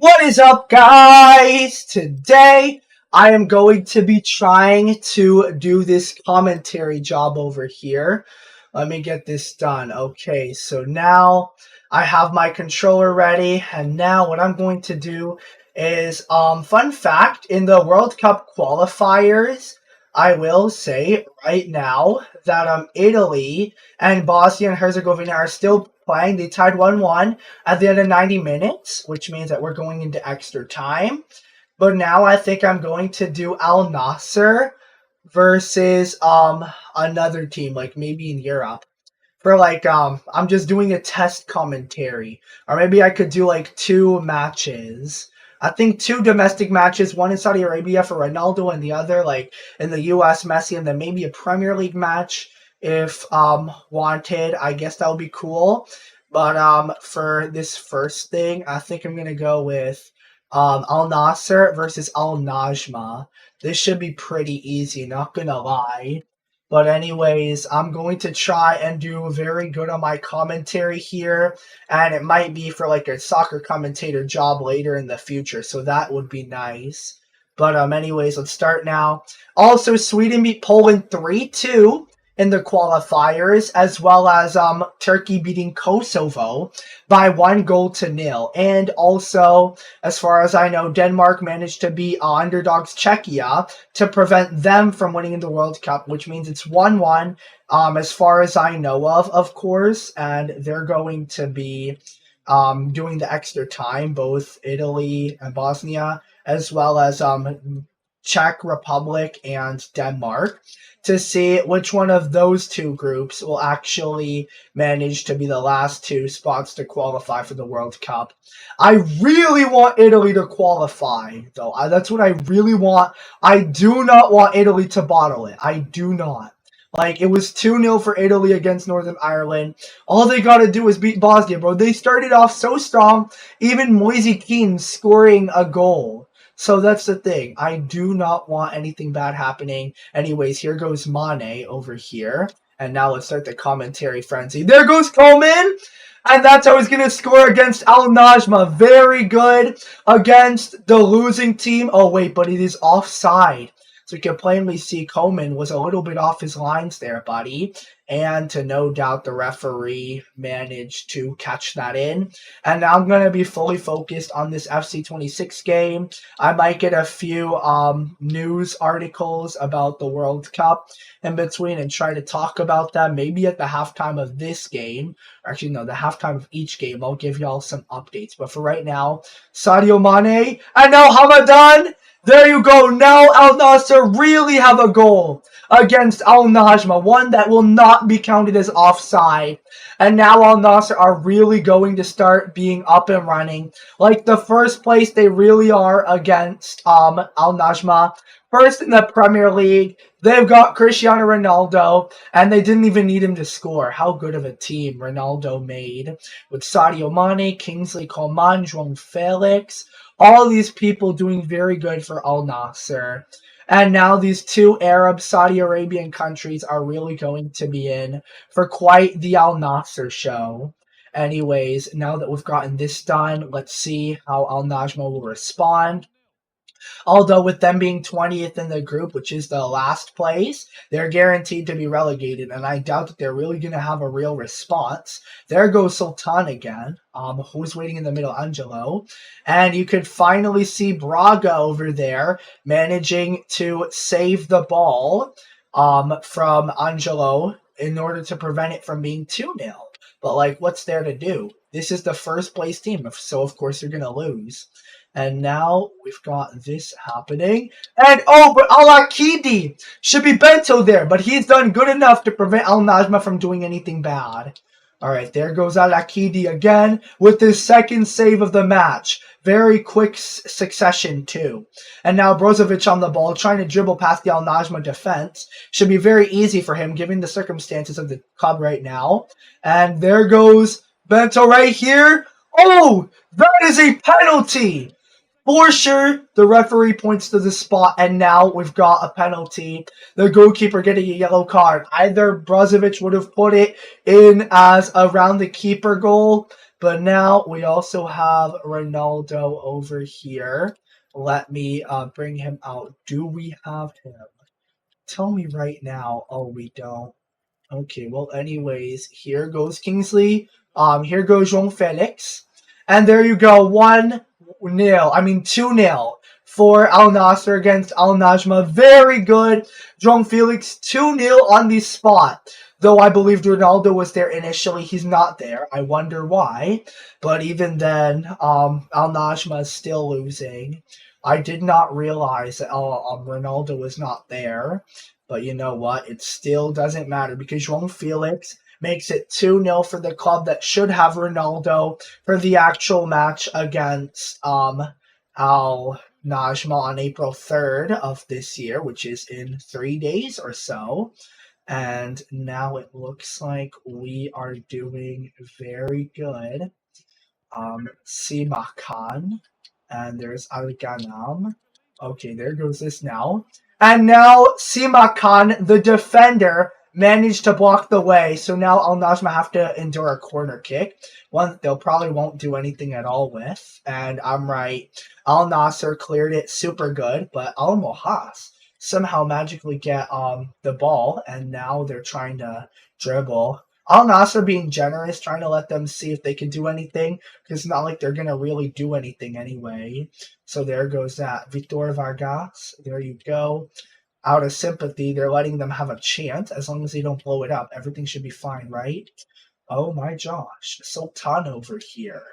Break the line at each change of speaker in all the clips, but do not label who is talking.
What is up, guys? Today, I am going to be trying to do this commentary job over here. Let me get this done. Okay, so now I have my controller ready, and now what I'm going to do is, fun fact, in the World Cup qualifiers, I will say right now that Italy and Bosnia and Herzegovina are still playing. They tied 1-1 at the end of 90 minutes, which means that we're going into extra time. But now I think I'm going to do Al Nasser versus another team, like maybe in Europe. For I'm just doing a test commentary. Or maybe I could do like two matches. I think two domestic matches, one in Saudi Arabia for Ronaldo and the other like in the US Messi, and then maybe a Premier League match if wanted. I guess that would be cool. But for this first thing, I think I'm gonna go with Al Nasser versus Al Najma. This should be pretty easy, not gonna lie. But anyways, I'm going to try and do very good on my commentary here, and it might be for like a soccer commentator job later in the future, so that would be nice. But anyways, let's start now. Also, Sweden beat Poland 3-2 in the qualifiers, as well as Turkey beating Kosovo by 1-0. And also, as far as I know, Denmark managed to beat underdogs Czechia to prevent them from winning in the World Cup, which means it's 1-1 as far as I know of course, and they're going to be doing the extra time, both Italy and Bosnia, as well as Czech Republic and Denmark, to see which one of those two groups will actually manage to be the last two spots to qualify for the World Cup. I really want Italy to qualify, though. That's what I really want. I do not want Italy to bottle it. I do not. Like, it was 2-0 for Italy against Northern Ireland. All they got to do is beat Bosnia, bro. They started off so strong, even Moise Kean scoring a goal. So that's the thing. I do not want anything bad happening. Anyways, here goes Mane over here. And now let's start the commentary frenzy. There goes Coleman! And that's how he's going to score against Al Najma. Very good against the losing team. Oh, wait, but it is offside. So you can plainly see Coleman was a little bit off his lines there, buddy. And to no doubt the referee managed to catch that in. And now I'm going to be fully focused on this FC26 game. I might get a few news articles about the World Cup in between and try to talk about them. Maybe at the halftime of this game. Actually, no, the halftime of each game. I'll give y'all some updates. But for right now, Sadio Mane. And now Hamadan. There you go. Now Al Nassr really have a goal against Al Najma, one that will not be counted as offside. And now Al Nassr are really going to start being up and running. Like the first place they really are against Al Najma. First in the Premier League, they've got Cristiano Ronaldo, and they didn't even need him to score. How good of a team Ronaldo made with Sadio Mane, Kingsley Coman, João Felix. All these people doing very good for Al Nassr. And now these two Arab Saudi Arabian countries are really going to be in for quite the Al Nassr show. Anyways, now that we've gotten this done, let's see how Al Najma will respond. Although with them being 20th in the group, which is the last place, they're guaranteed to be relegated, and I doubt that they're really going to have a real response. There goes Sultan again, who's waiting in the middle, Angelo. And you could finally see Braga over there managing to save the ball from Angelo in order to prevent it from being 2-0. But, like, what's there to do? This is the first place team, so of course they're going to lose. And now we've got this happening. And, oh, but Al-Akidi should be Bento there. But he's done good enough to prevent Al Najma from doing anything bad. All right, there goes Al-Akidi again with his second save of the match. Very quick succession, too. And now Brozovic on the ball, trying to dribble past the Al Najma defense. Should be very easy for him, given the circumstances of the club right now. And there goes Bento right here. Oh, that is a penalty! For sure, the referee points to the spot, and now we've got a penalty. The goalkeeper getting a yellow card. Either Brozovic would have put it in as around the keeper goal, But now we also have Ronaldo over here. Let me bring him out. Do we have him? Tell me right now. Oh, we don't. Okay, well, anyways, here goes Kingsley. Here goes João Felix. And there you go, 2-0 for Al Nasser against Al Najma. Very good. João Felix 2-0 on the spot. Though I believed Ronaldo was there initially, he's not there. I wonder why. But even then, Al Najma is still losing. I did not realize that Ronaldo was not there. But you know what? It still doesn't matter because João Felix makes it 2-0 for the club that should have Ronaldo for the actual match against Al Najma on April 3rd of this year, which is in 3 days or so. And now it looks like we are doing very good. Simakan. And there's Al Ghanam. Okay, there goes this now. And now Simakan, the defender, managed to block the way. So now Al Najma have to endure a corner kick. One they'll probably won't do anything at all with. And I'm right. Al Nasser cleared it super good, but Al Mohas somehow magically get the ball, and now they're trying to dribble. Al Nasser being generous, trying to let them see if they can do anything, because it's not like they're going to really do anything anyway. So there goes that. Victor Vargas, there you go. Out of sympathy, they're letting them have a chance. As long as they don't blow it up, everything should be fine, right? Oh my gosh. Sultan over here.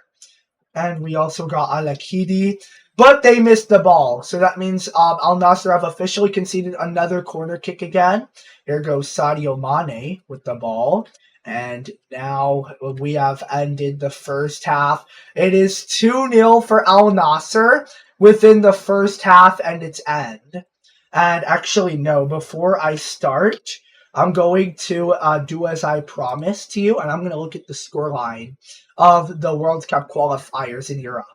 And we also got Al-Akidi, but they missed the ball. So that means Al Nassr have officially conceded another corner kick again. Here goes Sadio Mane with the ball. And now we have ended the first half. It is 2-0 for Al Nassr within the first half and its end. And actually, no, before I start, I'm going to do as I promised to you, and I'm going to look at the scoreline of the World Cup qualifiers in Europe.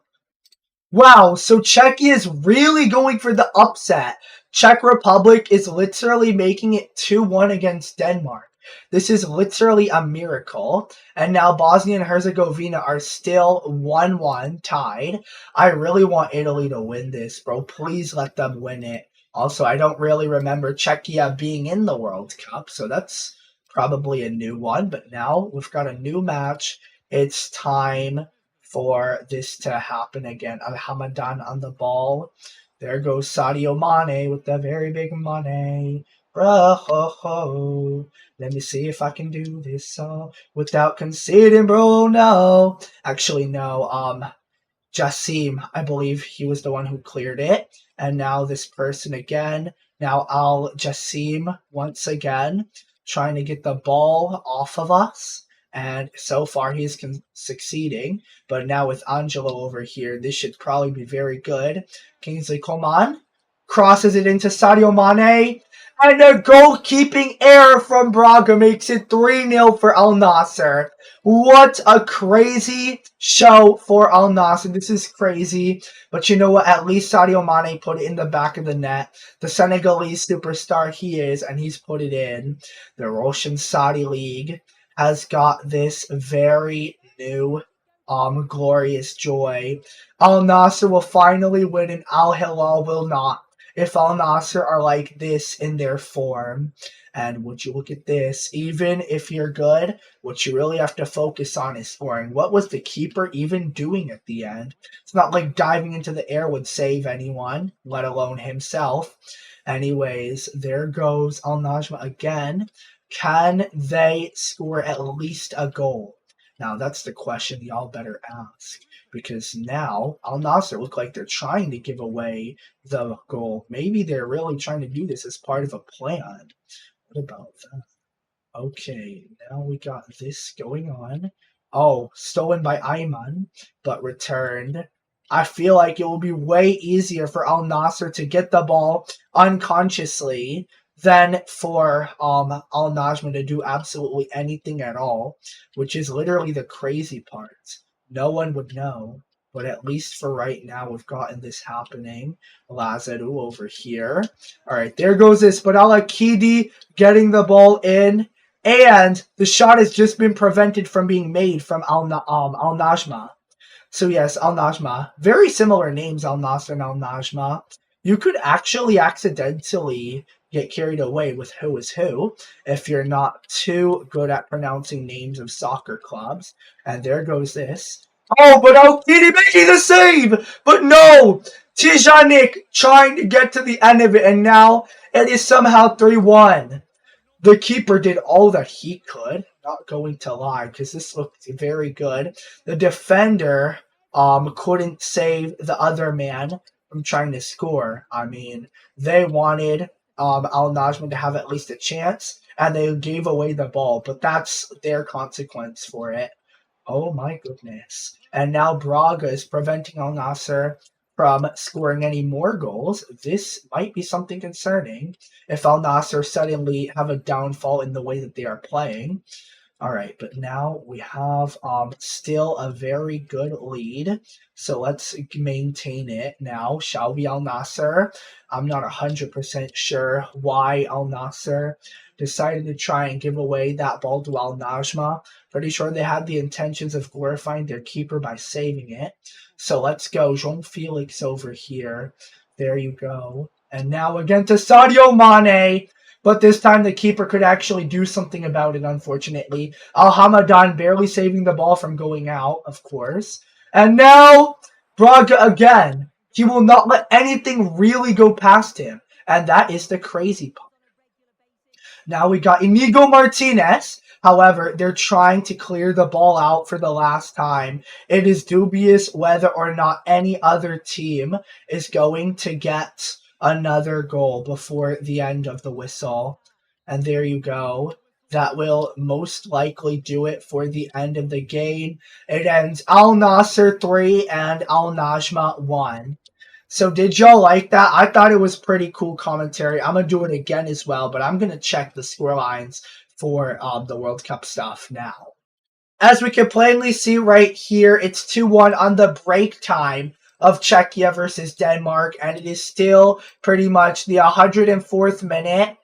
Wow, so Czechia is really going for the upset. Czech Republic is literally making it 2-1 against Denmark. This is literally a miracle. And now Bosnia and Herzegovina are still 1-1 tied. I really want Italy to win this, bro. Please let them win it. Also, I don't really remember Czechia being in the World Cup, so that's probably a new one. But now we've got a new match. It's time for this to happen again. Al-Hamadan on the ball. There goes Sadio Mane with the very big money. Bro, let me see if I can do this all without conceding, bro. No. Actually, no. Jassim, I believe he was the one who cleared it. And now this person again. Now Al Jassim once again trying to get the ball off of us. And so far he's succeeding. But now with Angelo over here, this should probably be very good. Kingsley Coman crosses it into Sadio Mane. And a goalkeeping error from Braga makes it 3-0 for Al Nassr. What a crazy show for Al Nassr. This is crazy. But you know what? At least Sadio Mane put it in the back of the net. The Senegalese superstar he is, and he's put it in. The Roshan Saudi League has got this very new glorious joy. Al Nassr will finally win and Al Hilal will not. If Al Nassr are like this in their form. And would you look at this? Even if you're good, what you really have to focus on is scoring. What was the keeper even doing at the end? It's not like diving into the air would save anyone, let alone himself. Anyways, there goes Al Najma again. Can they score at least a goal? Now, that's the question y'all better ask. Because now, Al Nassr look like they're trying to give away the goal. Maybe they're really trying to do this as part of a plan. What about that? Okay, now we got this going on. Oh, stolen by Ayman, but returned. I feel like it will be way easier for Al Nassr to get the ball unconsciously than for Al Najma to do absolutely anything at all, which is literally the crazy part. No one would know, but at least for right now, we've gotten this happening. Lazarou over here. All right, there goes this. But Al-Akidi getting the ball in. And the shot has just been prevented from being made from Al Najma. So yes, Al Najma. Very similar names, Al Nasr and Al Najma. You could actually accidentally get carried away with who is who if you're not too good at pronouncing names of soccer clubs. And there goes this. Oh, but Alkidi making the save! But no! Tijanik trying to get to the end of it, and now it is somehow 3-1. The keeper did all that he could, not going to lie, because this looked very good. The defender couldn't save the other man from trying to score. I mean, they wanted Al Najman to have at least a chance, and they gave away the ball, but that's their consequence for it. Oh my goodness. And now Braga is preventing Al Nasser from scoring any more goals. This might be something concerning if Al Nasser suddenly have a downfall in the way that they are playing. All right, but now we have still a very good lead. So let's maintain it now, shall we, Al Nasser? I'm not 100% sure why Al Nasser decided to try and give away that ball to Al Najma. Pretty sure they had the intentions of glorifying their keeper by saving it. So let's go. Jean Felix over here. There you go. And now again to Sadio Mane. But this time the keeper could actually do something about it, unfortunately. Al-Hamadan barely saving the ball from going out, of course. And now, Braga again. He will not let anything really go past him. And that is the crazy part. Now we got Inigo Martinez. However, they're trying to clear the ball out for the last time. It is dubious whether or not any other team is going to get another goal before the end of the whistle. And there you go. That will most likely do it for the end of the game. It ends Al Nasser 3 and Al Najma 1. So did y'all like that? I thought it was pretty cool commentary. I'm going to do it again as well, but I'm going to check the score lines for the World Cup stuff now. As we can plainly see right here, it's 2-1 on the break time of Czechia versus Denmark, and it is still pretty much the 104th minute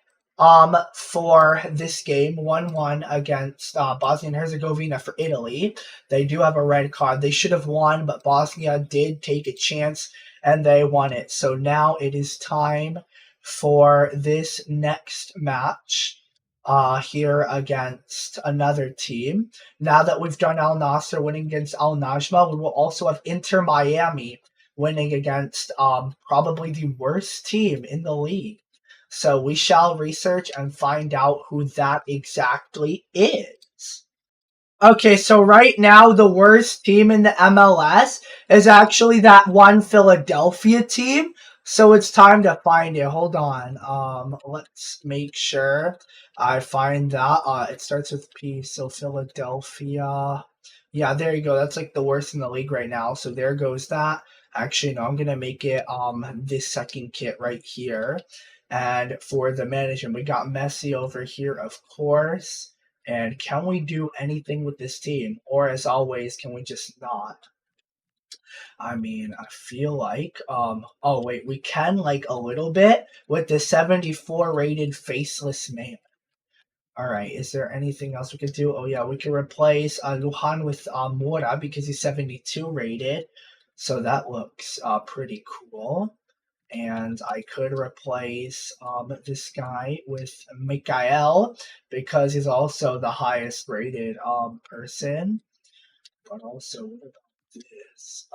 for this game, 1-1 against Bosnia and Herzegovina for Italy. They do have a red card. They should have won, but Bosnia did take a chance, and they won it. So now it is time for this next match here against another team. Now that we've done Al Nasser winning against Al Najma, we will also have Inter Miami winning against probably the worst team in the league. So we shall research and find out who that exactly is. Okay, so right now the worst team in the MLS is actually that one Philadelphia team. So it's time to find it. Hold on. Let's make sure I find that. It starts with P. So Philadelphia. Yeah, there you go. That's like the worst in the league right now. So there goes that. Actually, no, I'm gonna make it this second kit right here. And for the management, we got Messi over here, of course. And can we do anything with this team? Or as always, can we just not? I mean, I feel like, oh wait, we can like a little bit with the 74 rated faceless man. All right, is there anything else we could do? Oh yeah, we can replace Lujan with Mora because he's 72 rated. So that looks pretty cool. And I could replace this guy with Mikael because he's also the highest rated person. But also, what about this?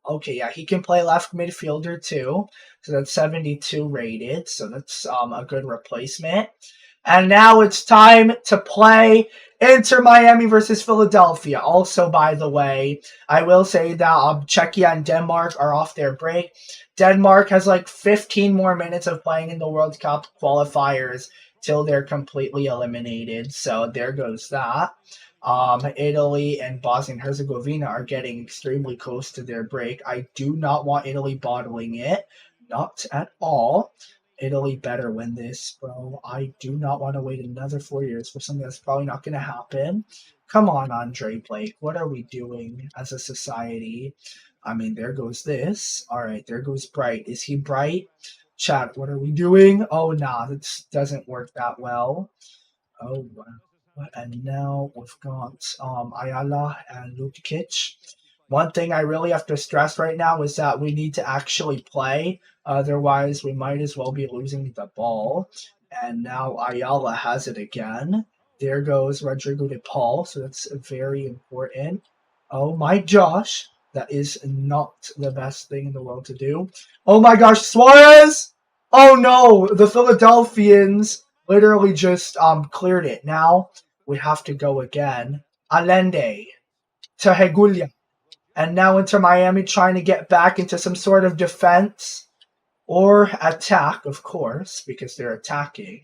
Okay, yeah, he can play left midfielder too. So that's 72 rated. So that's a good replacement. And now it's time to play Inter Miami versus Philadelphia. Also, by the way, I will say that Czechia and Denmark are off their break. Denmark has like 15 more minutes of playing in the World Cup qualifiers till they're completely eliminated. So there goes that. Italy and Bosnia and Herzegovina are getting extremely close to their break. I do not want Italy bottling it. Not at all. Italy better win this, bro. I do not want to wait another 4 years for something that's probably not going to happen. Come on, Andre Blake. What are we doing as a society? I mean, there goes this. All right, there goes Bright. Is he Bright? Chat, what are we doing? Oh, nah, this doesn't work that well. Oh, wow. And now we've got Ayala and Lukic. One thing I really have to stress right now is that we need to actually play. Otherwise, we might as well be losing the ball. And now Ayala has it again. There goes Rodrigo de Paul. So that's very important. Oh my gosh. That is not the best thing in the world to do. Oh my gosh, Suarez! Oh no, the Philadelphians literally just cleared it. Now we have to go again. Allende to Hegulia. And now into Miami trying to get back into some sort of defense or attack, of course, because they're attacking.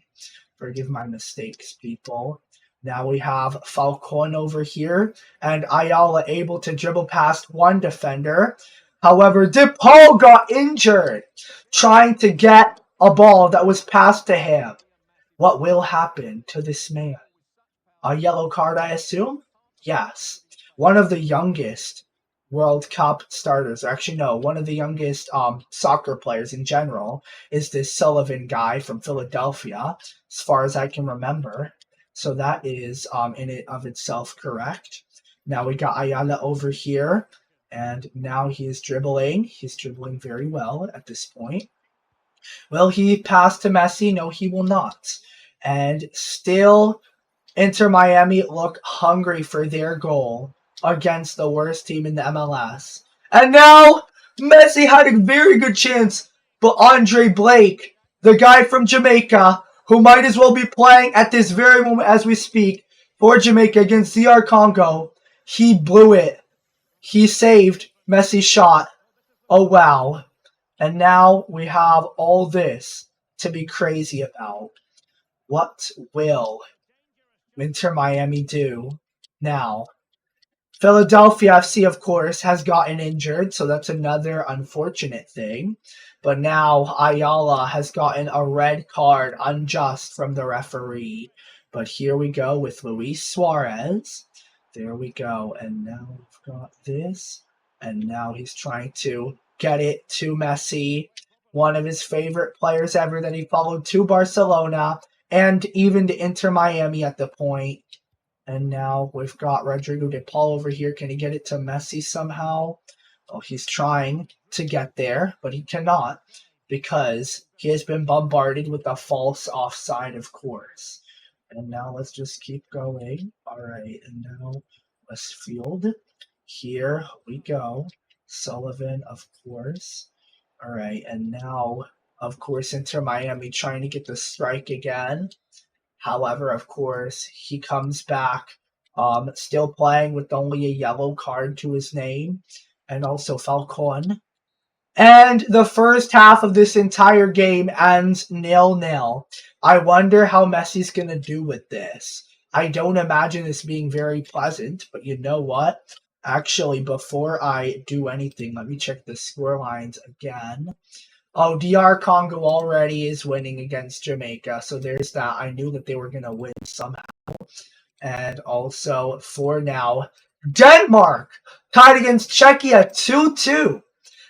Forgive my mistakes, people. Now we have Falcon over here, and Ayala able to dribble past one defender. However, DePaul got injured trying to get a ball that was passed to him. What will happen to this man? A yellow card, I assume? Yes. One of the youngest World Cup starters, or actually no, one of the youngest soccer players in general is this Sullivan guy from Philadelphia, as far as I can remember. So that is in it of itself correct. Now we got Ayala over here, and now he is dribbling. He's dribbling very well at this point. Will he pass to Messi? No, he will not. And still, Inter Miami look hungry for their goal against the worst team in the MLS. And now, Messi had a very good chance, but Andre Blake, the guy from Jamaica, who might as well be playing at this very moment as we speak for Jamaica against DR Congo, he blew it. He saved Messi's shot. Oh, wow. And now we have all this to be crazy about. What will Inter Miami do now? Philadelphia FC, of course, has gotten injured, so that's another unfortunate thing. But now Ayala has gotten a red card, unjust, from the referee. But here we go with Luis Suarez. There we go. And now we've got this. And now he's trying to get it to Messi, one of his favorite players ever that he followed to Barcelona and even to Inter Miami at the point. And now we've got Rodrigo de Paul over here. Can he get it to Messi somehow? Oh, he's trying to get there, but he cannot because he has been bombarded with a false offside, of course. And now let's just keep going. All right, and now Westfield. Here we go. Sullivan, of course. All right, and now, of course, Inter Miami trying to get the strike again. However, of course, he comes back still playing with only a yellow card to his name, and also Falcon. And the first half of this entire game ends 0-0. I wonder how Messi's going to do with this. I don't imagine this being very pleasant, but you know what? Actually, before I do anything, let me check the score lines again. Oh, DR Congo already is winning against Jamaica, so there's that. I knew that they were going to win somehow. And also, for now, Denmark tied against Czechia 2-2.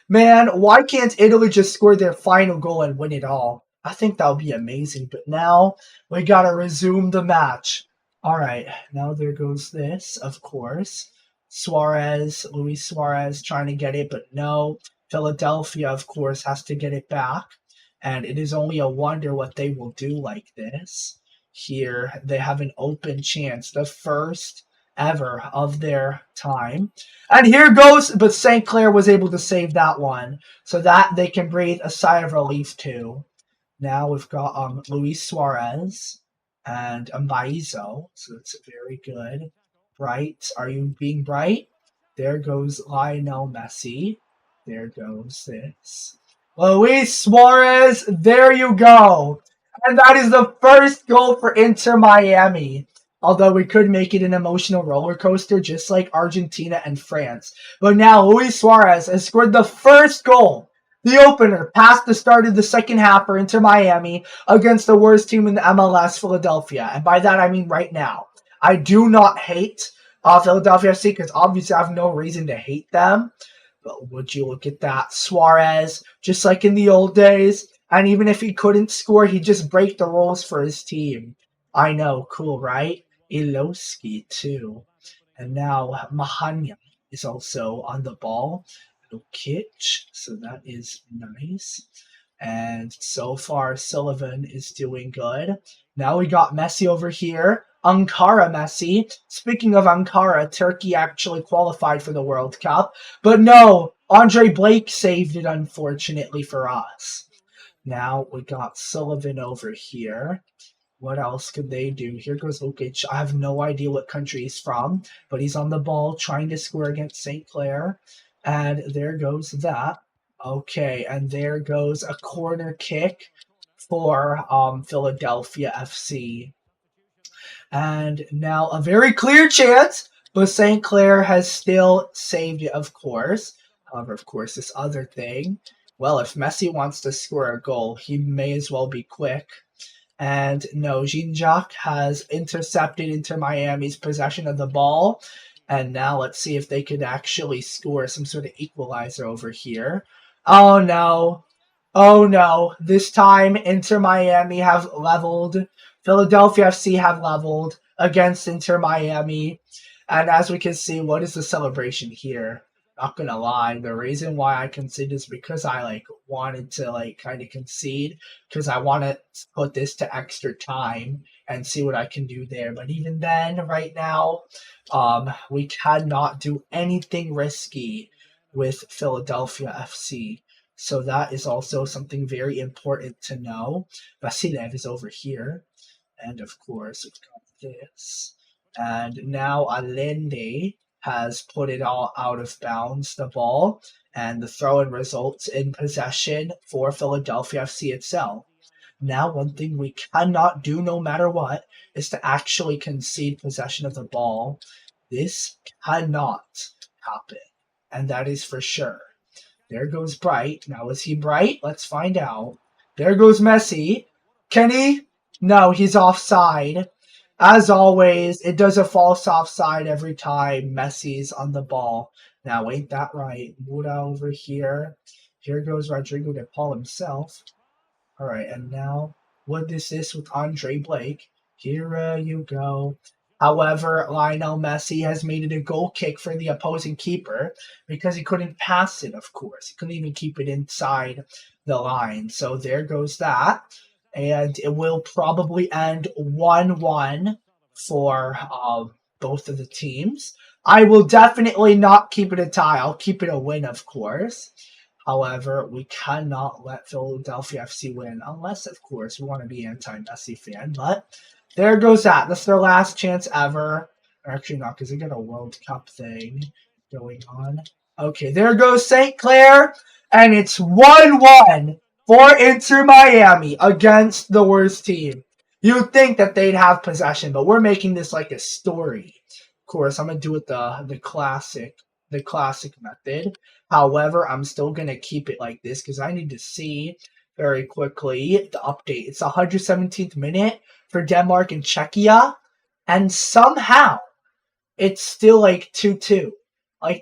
Man, why can't Italy just score their final goal and win it all? I think that would be amazing, but now we got to resume the match. All right, now there goes this, of course. Luis Suarez trying to get it, but no. Philadelphia, of course, has to get it back, and it is only a wonder what they will do like this. Here, they have an open chance, the first ever of their time. And here goes, but St. Clair was able to save that one, so that they can breathe a sigh of relief too. Now we've got Luis Suarez and Mbaizo, so it's very good. Bright, are you being bright? There goes Lionel Messi. There goes this. Luis Suarez, there you go. And that is the first goal for Inter Miami. Although we could make it an emotional roller coaster just like Argentina and France. But now Luis Suarez has scored the first goal, the opener, past the start of the second half for Inter Miami against the worst team in the MLS, Philadelphia. And by that I mean right now. I do not hate Philadelphia FC because obviously I have no reason to hate them. But would you look at that? Suarez, just like in the old days. And even if he couldn't score, he'd just break the rules for his team. I know, cool, right? Iloski too. And now Mahanya is also on the ball. Lukic, so that is nice. And so far, Sullivan is doing good. Now we got Messi over here. Ankara Messi. Speaking of Ankara, Turkey actually qualified for the World Cup. But no, Andre Blake saved it, unfortunately, for us. Now we got Sullivan over here. What else could they do? Here goes Lukic. I have no idea what country he's from, but he's on the ball trying to score against St. Clair. And there goes that. Okay, and there goes a corner kick for Philadelphia FC. And now a very clear chance, but St. Clair has still saved it, of course. However, of course, this other thing. Well, if Messi wants to score a goal, he may as well be quick. And no, Jean-Jacques has intercepted Inter Miami's possession of the ball. And now let's see if they could actually score some sort of equalizer over here. Oh no. Oh no. This time Inter Miami have leveled. Philadelphia FC have leveled against Inter Miami. And as we can see, what is the celebration here? Not gonna lie, the reason why I conceded is because I wanted to kind of concede because I want to put this to extra time and see what I can do there. But even then, right now, we cannot do anything risky with Philadelphia FC. So that is also something very important to know. Vasilev is over here, and of course we've got this, and now Allende has put it all out of bounds, the ball, and the throw-in results in possession for Philadelphia FC itself. Now, one thing we cannot do no matter what is to actually concede possession of the ball. This cannot happen, and that is for sure. There goes Bright. Now, is he Bright? Let's find out. There goes Messi. Can he? No, he's offside. As always, it does a false offside every time Messi's on the ball. Now, ain't that right? Muda over here. Here goes Rodrigo de Paul himself. All right, and now, what is this with Andre Blake? Here you go. However, Lionel Messi has made it a goal kick for the opposing keeper because he couldn't pass it, of course. He couldn't even keep it inside the line. So there goes that. And it will probably end 1-1 for both of the teams. I will definitely not keep it a tie. I'll keep it a win, of course. However, we cannot let Philadelphia FC win unless, of course, we want to be anti-Messi fan. But there goes that. That's their last chance ever. Or actually not, because they got a World Cup thing going on. Okay, there goes St. Clair. And it's 1-1 for Inter Miami against the worst team. You'd think that they'd have possession, but we're making this like a story. Of course, I'm going to do it the classic method. However, I'm still going to keep it like this because I need to see very quickly the update. It's the 117th minute for Denmark and Czechia, and somehow it's still 2-2.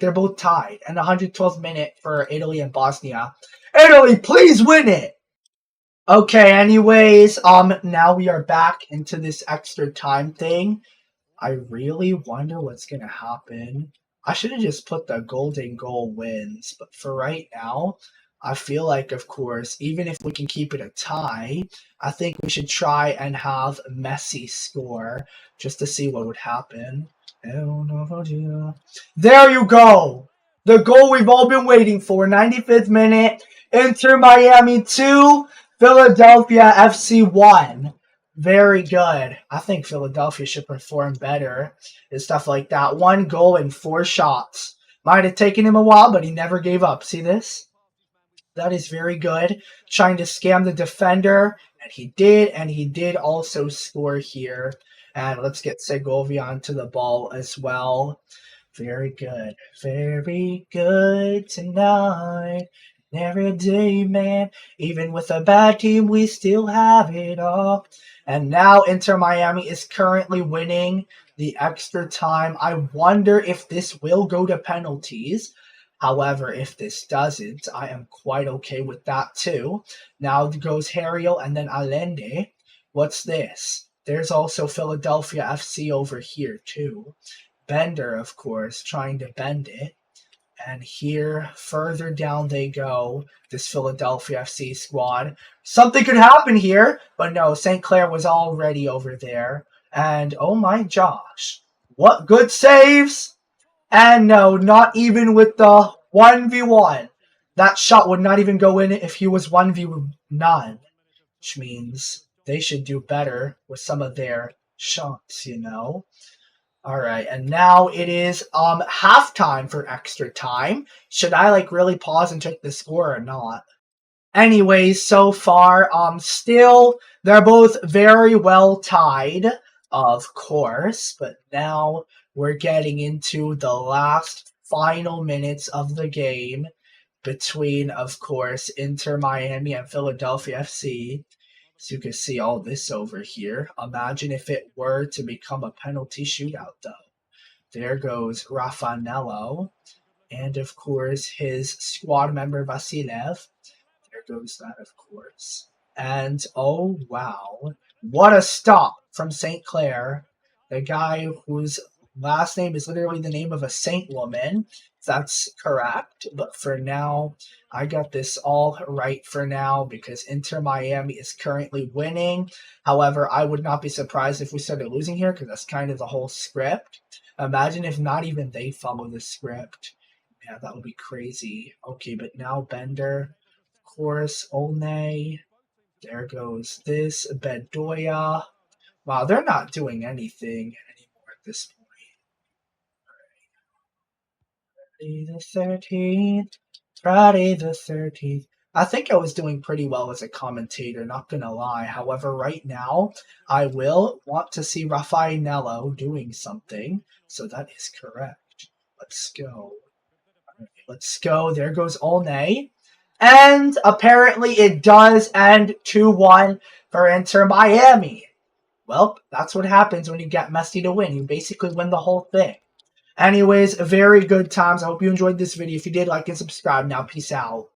They're both tied. And the 112th minute for Italy and Bosnia. Italy, please win it! Okay, anyways, now we are back into this extra time thing. I really wonder what's going to happen. I should have just put the golden goal wins, but for right now, I feel like, of course, even if we can keep it a tie, I think we should try and have Messi score just to see what would happen. There you go! The goal we've all been waiting for. 95th minute, Inter Miami 2, Philadelphia FC 1. Very good. I think Philadelphia should perform better and stuff like that. 1 goal and 4 shots. Might have taken him a while, but he never gave up. See this? That is very good. Trying to scam the defender, and he did also score here. And let's get Segovia onto the ball as well. Very good. Very good tonight. Every day, man. Even with a bad team, we still have it all. And now Inter Miami is currently winning the extra time. I wonder if this will go to penalties. However, if this doesn't, I am quite okay with that too. Now goes Hariel and then Allende. What's this? There's also Philadelphia FC over here, too. Bender, of course, trying to bend it. And here, further down they go, this Philadelphia FC squad. Something could happen here, but no, St. Clair was already over there. And oh my gosh, what good saves! And no, not even with the 1v1. That shot would not even go in if he was 1v9, which means they should do better with some of their shots, you know? All right, and now it is halftime for extra time. Should I really pause and check the score or not? Anyways, so far, still they're both very well tied, of course, but now we're getting into the last final minutes of the game between, of course, Inter Miami and Philadelphia FC. So you can see all this over here. Imagine if it were to become a penalty shootout, though. There goes Raffanello. And, of course, his squad member, Vasilev. There goes that, of course. And, oh, wow. What a stop from St. Clair. The guy whose last name is literally the name of a saint woman. That's correct. But for now, I got this all right for now because Inter Miami is currently winning. However, I would not be surprised if we started losing here because that's kind of the whole script. Imagine if not even they follow the script. Yeah, that would be crazy. Okay, but now Bender, of course, Olney. There goes this, Bedoya. Wow, they're not doing anything anymore at this point. Friday the 13th. Friday the 13th. I think I was doing pretty well as a commentator, not gonna lie. However, right now, I will want to see Raffaello doing something. So that is correct. Let's go. Right, let's go. There goes Olney. And apparently it does end 2-1 for Inter Miami. Well, that's what happens when you get Messi to win. You basically win the whole thing. Anyways, very good times. I hope you enjoyed this video. If you did, like and subscribe. Now, peace out.